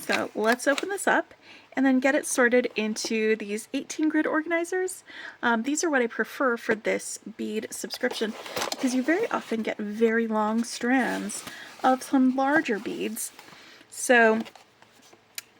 So let's open this up and then get it sorted into these 18 grid organizers. These are what I prefer for this bead subscription because you very often get very long strands of some larger beads. So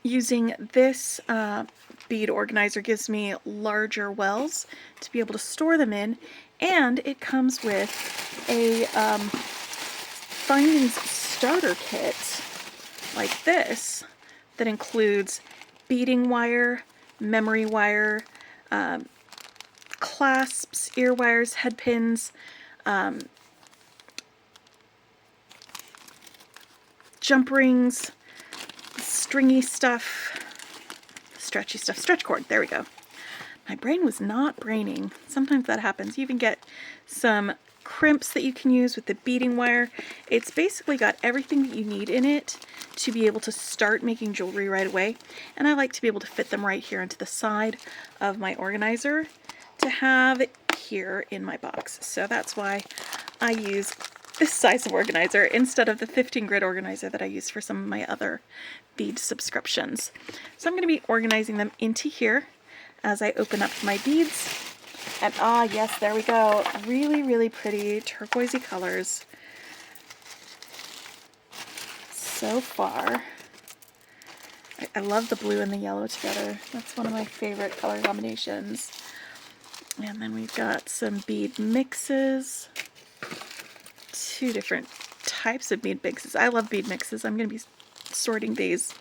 using this bead organizer gives me larger wells to be able to store them in, and it comes with a findings starter kit like this that includes beading wire, memory wire, clasps, ear wires, head pins, jump rings, stringy stuff, stretchy stuff, stretch cord, there we go. My brain was not braining. Sometimes that happens. You even get some crimps that you can use with the beading wire. It's basically got everything that you need in it to be able to start making jewelry right away. And I like to be able to fit them right here into the side of my organizer to have here in my box. So that's why I use this size of organizer instead of the 15 grid organizer that I use for some of my other bead subscriptions. So I'm going to be organizing them into here as I open up my beads. And ah, yes, there we go. Really, really pretty turquoisey colors so far. I love the blue and the yellow together. That's one of my favorite color combinations. And then we've got some bead mixes. Two different types of bead mixes. I love bead mixes. I'm going to be sorting these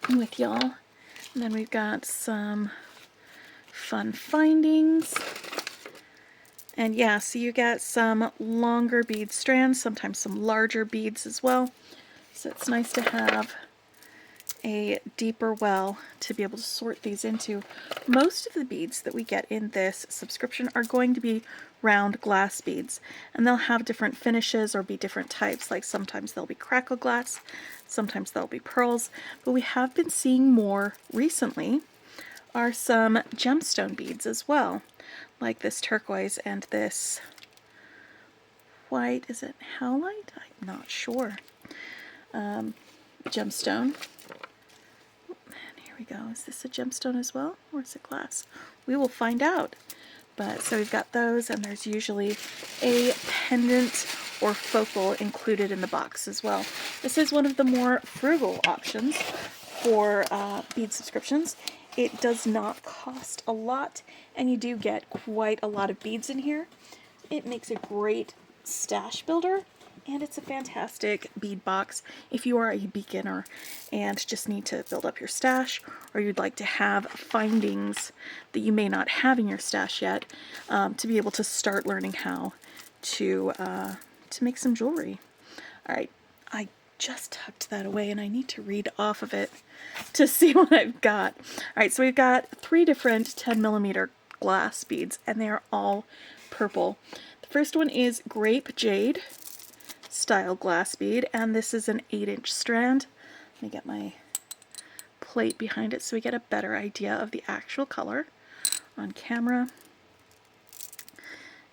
with y'all. And then we've got some fun findings. And yeah, so you get some longer bead strands, sometimes some larger beads as well. So it's nice to have a deeper well to be able to sort these into. Most of the beads that we get in this subscription are going to be round glass beads, and they'll have different finishes or be different types. Like sometimes they'll be crackle glass, sometimes they'll be pearls, but we have been seeing more recently are some gemstone beads as well, like this turquoise and this white, is it howlite? I'm not sure. Gemstone. And here we go. Is this a gemstone as well, or is it glass? We will find out. But so we've got those, and there's usually a pendant or focal included in the box as well. This is one of the more frugal options for bead subscriptions. It does not cost a lot, and you do get quite a lot of beads in here. It makes a great stash builder, and it's a fantastic bead box if you are a beginner and just need to build up your stash, or you'd like to have findings that you may not have in your stash yet, to be able to start learning how to make some jewelry. All right, I just tucked that away and I need to read off of it to see what I've got. All right, so we've got 3 different 10mm glass beads, and they are all purple. The first one is grape jade style glass bead, and this is an 8-inch strand. Let me get my plate behind it so we get a better idea of the actual color on camera.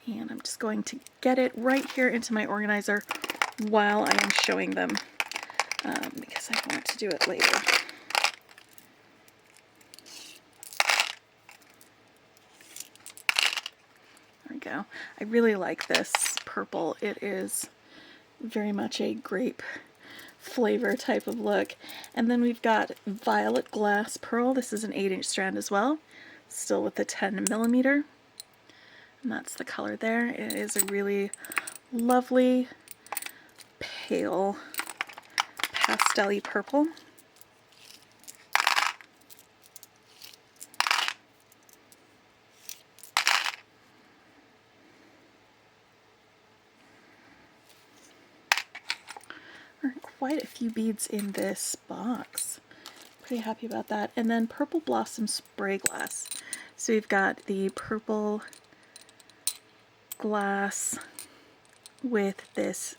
And I'm just going to get it right here into my organizer while I am showing them, because I want to do it later. There we go. I really like this purple. It is very much a grape flavor type of look. And then we've got violet glass pearl. This is an 8-inch strand as well, still with the 10mm. And that's the color there. It is a really lovely pale pastel-y purple. There are quite a few beads in this box. Pretty happy about that. And then purple blossom spray glass. So we've got the purple glass with this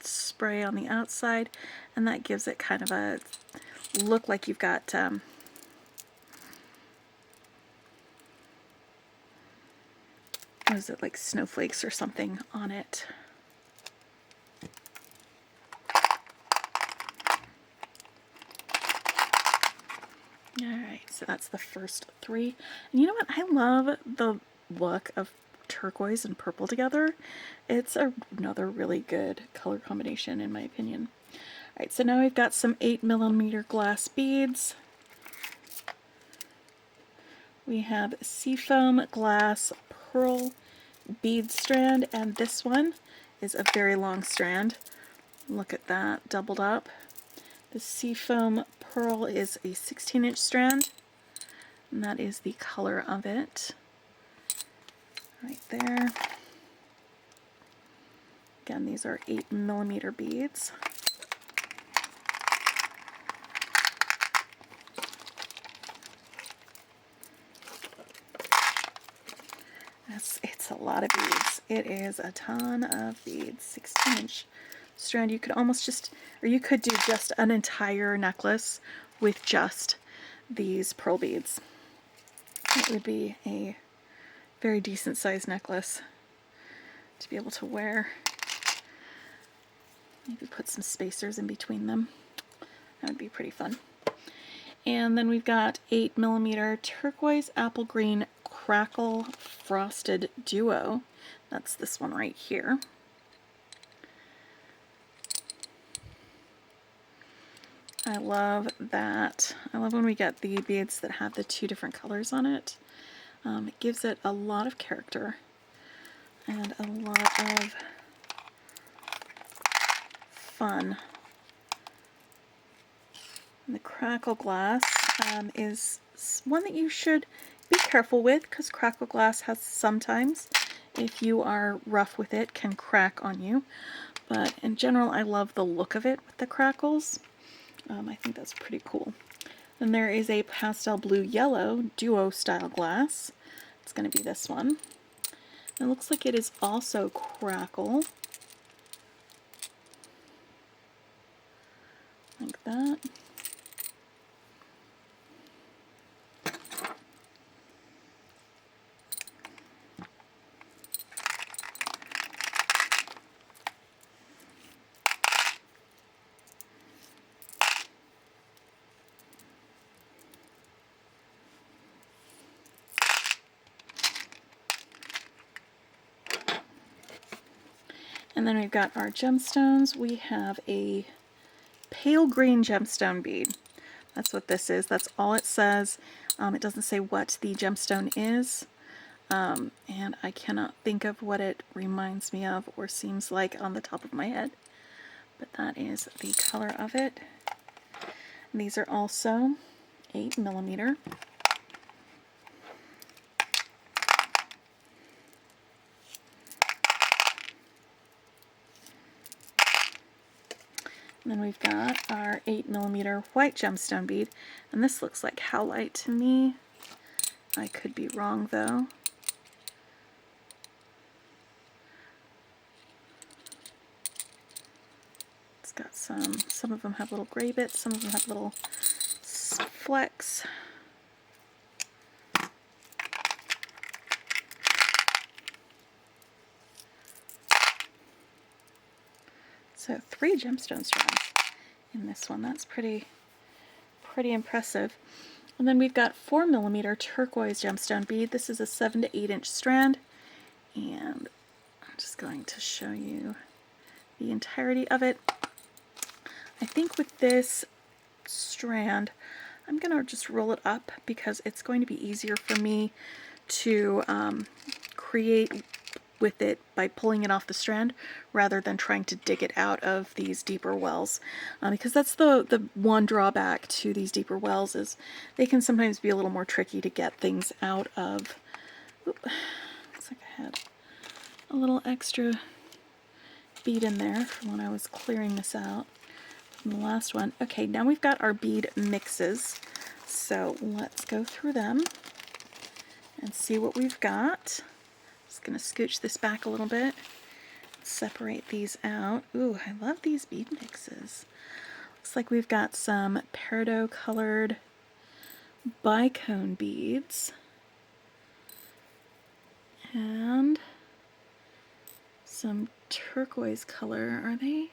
spray on the outside, and that gives it kind of a look like you've got what is it, like snowflakes or something on it. Alright, so that's the first 3. And you know what? I love the look of turquoise and purple together. It's another really good color combination in my opinion. Alright, so now we've got some 8mm glass beads. We have seafoam glass pearl bead strand, and this one is a very long strand. Look at that, doubled up. The seafoam pearl is a 16-inch strand, and that is the color of it right there. Again, these are 8mm beads. It's a lot of beads. It is a ton of beads. 16-inch strand. You could almost just, or you could do just an entire necklace with just these pearl beads. It would be a very decent sized necklace to be able to wear. Maybe put some spacers in between them. That would be pretty fun. And then we've got 8mm turquoise apple green crackle frosted duo. That's this one right here. I love that. I love when we get the beads that have the 2 different colors on it. It gives it a lot of character and a lot of fun. And the crackle glass is one that you should be careful with, because crackle glass has sometimes, if you are rough with it, can crack on you. But in general, I love the look of it with the crackles. I think that's pretty cool. Then there is a pastel blue yellow duo style glass. It's going to be this one. It looks like it is also crackle. Like that. And then we've got our gemstones. We have a pale green gemstone bead. That's what this is. That's all it says. It doesn't say what the gemstone is. And I cannot think of what it reminds me of or seems like on the top of my head. But that is the color of it. And these are also 8mm. And then we've got our 8mm white gemstone bead, and this looks like howlite to me. I could be wrong though. It's got some of them have little gray bits, some of them have little flecks. So 3 gemstone strands in this one. That's pretty impressive. And then we've got 4mm turquoise gemstone bead. This is a 7 to 8 inch strand, and I'm just going to show you the entirety of it. I think with this strand, I'm going to just roll it up because it's going to be easier for me to create with it by pulling it off the strand rather than trying to dig it out of these deeper wells, because that's the one drawback to these deeper wells, is they can sometimes be a little more tricky to get things out of. Oop, looks like I had a little extra bead in there from when I was clearing this out from the last one. Okay, now we've got our bead mixes, so let's go through them and see what we've got. Just going to scooch this back a little bit, separate these out. Ooh, I love these bead mixes. Looks like we've got some peridot colored bicone beads and some turquoise color. Are they?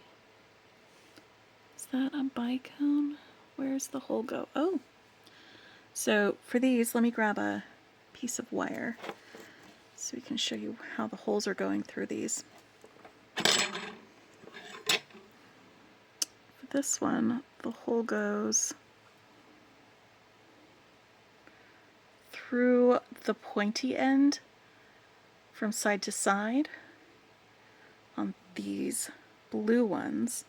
Is that a bicone? Where's the hole go? Oh, So for these, let me grab a piece of wire so we can show you how the holes are going through these. For this one, the hole goes through the pointy end from side to side on these blue ones,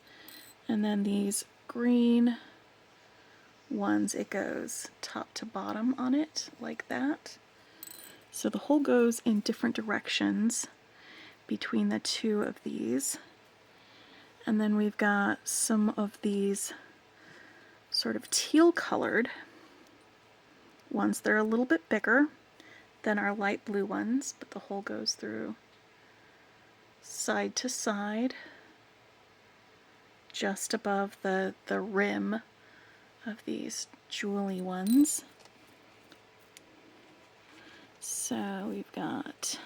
and then these green ones, it goes top to bottom on it like that. So the hole goes in different directions between the two of these. And then we've got some of these sort of teal colored ones. They're a little bit bigger than our light blue ones, but the hole goes through side to side just above the rim of these jewelly ones. So we've got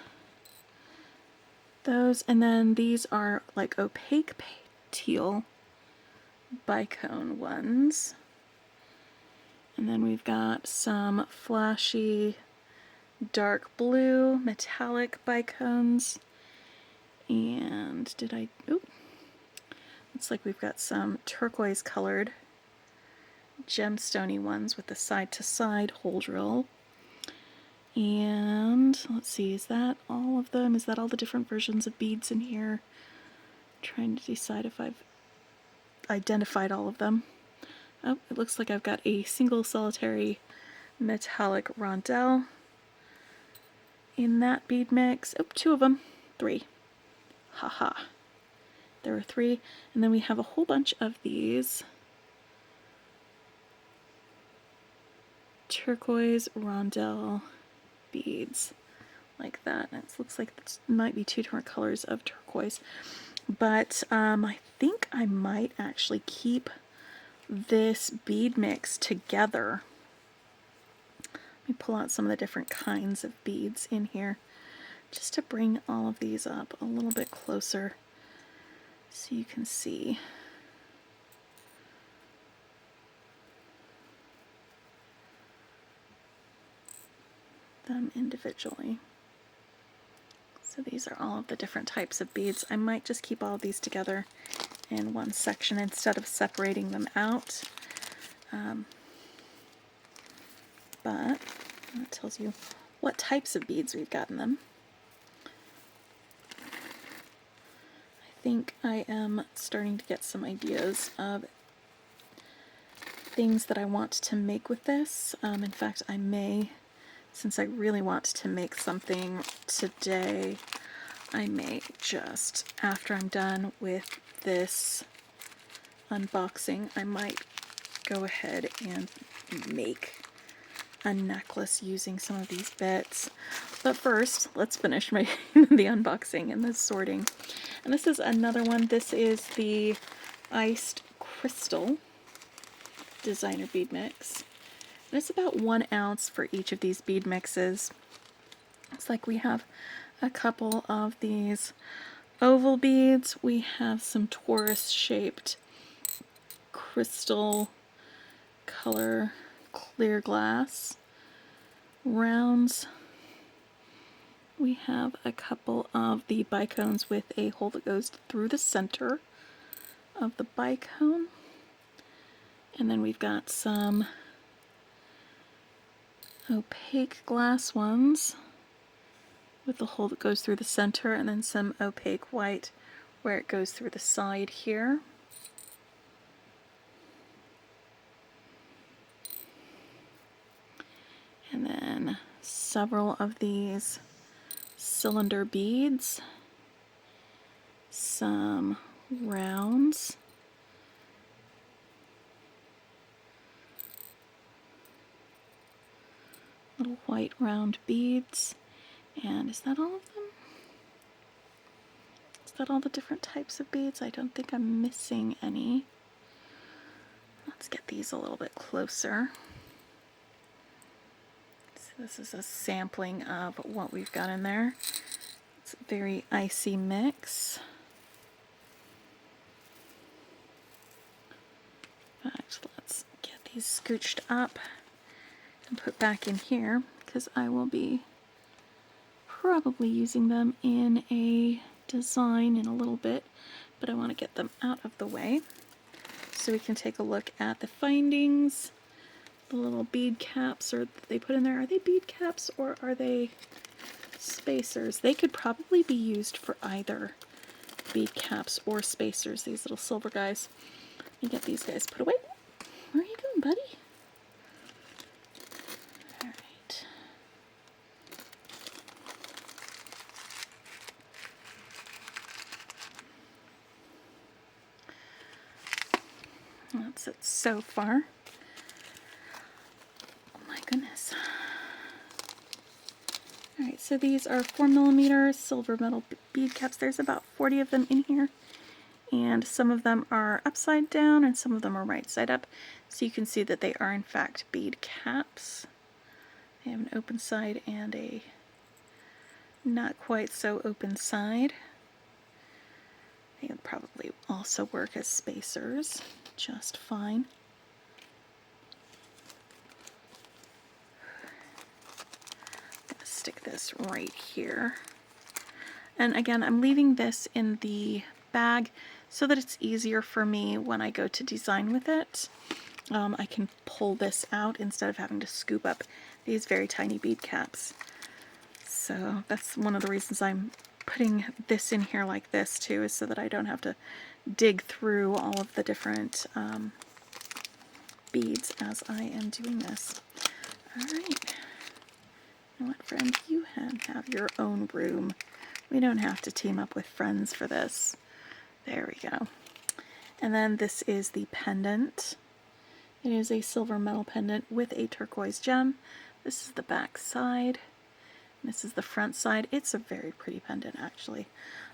those, and then these are like opaque teal bicone ones. And then we've got some flashy dark blue metallic bicones. And looks like we've got some turquoise colored gemstone-y ones with the side to side hole drill. And let's see, is that all of them? Is that all the different versions of beads in here? I'm trying to decide if I've identified all of them. Oh, it looks like I've got a single solitary metallic rondelle in that bead mix. Oh, two of them. Three. Haha. There are three. And then we have a whole bunch of these turquoise rondelle beads like that. And it looks like it might be two different colors of turquoise. But I think I might actually keep this bead mix together. Let me pull out some of the different kinds of beads in here just to bring all of these up a little bit closer so you can see. Them individually. So these are all of the different types of beads. I might just keep all of these together in one section instead of separating them out. But that tells you what types of beads we've got in them. I think I am starting to get some ideas of things that I want to make with this. In fact, I may, since I really want to make something today, I may just, after I'm done with this unboxing, I might go ahead and make a necklace using some of these bits. But first, let's finish the unboxing and the sorting. And this is another one. This is the Iced Crystal Designer Bead Mix. And it's about 1 ounce for each of these bead mixes. Looks like we have a couple of these oval beads. We have some torus-shaped crystal color clear glass rounds. We have a couple of the bicones with a hole that goes through the center of the bicone. And then we've got some opaque glass ones with the hole that goes through the center, and then some opaque white where it goes through the side here. And then several of these cylinder beads, some rounds, little white round beads. And is that all of them? Is that all the different types of beads? I don't think I'm missing any. Let's get these a little bit closer. So this is a sampling of what we've got in there. It's a very icy mix. In fact, let's get these scooched up and put back in here because I will be probably using them in a design in a little bit, but I want to get them out of the way so we can take a look at the findings. The little bead caps or they put in there, are they bead caps or are they spacers? They could probably be used for either bead caps or spacers, these little silver guys. Let me get these guys put away. Where are you going, buddy? Alright. That's it so far. Oh my goodness. Alright, so these are 4mm silver metal bead caps. There's about 40 of them in here. And some of them are upside down and some of them are right side up. So you can see that they are in fact bead caps. They have an open side and a not quite so open side. They would probably also work as spacers just fine. I'm gonna stick this right here. And again, I'm leaving this in the bag so that it's easier for me when I go to design with it. I can pull this out instead of having to scoop up these very tiny bead caps. So that's one of the reasons I'm putting this in here like this too, is so that I don't have to dig through all of the different beads as I am doing this. Alright. You know what, friend? You have your own room. We don't have to team up with friends for this. There we go. And then this is the pendant. It is a silver metal pendant with a turquoise gem. This is the back side. This is the front side. It's a very pretty pendant, actually.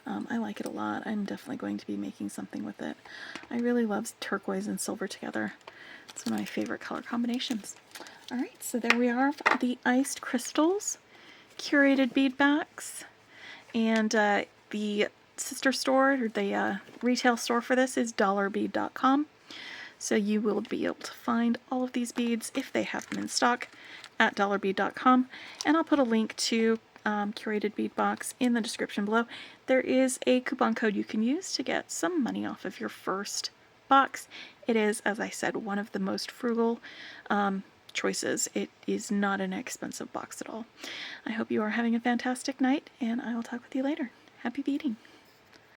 I like it a lot. I'm definitely going to be making something with it. I really love turquoise and silver together. It's one of my favorite color combinations. Alright, so there we are, the iced crystals, curated bead backs, and the sister store, or the retail store for this is dollarbead.com. So you will be able to find all of these beads, if they have them in stock, at dollarbead.com. And I'll put a link to Curated Bead Box in the description below. There is a coupon code you can use to get some money off of your first box. It is, as I said, one of the most frugal choices. It is not an expensive box at all. I hope you are having a fantastic night, and I will talk with you later. Happy beading!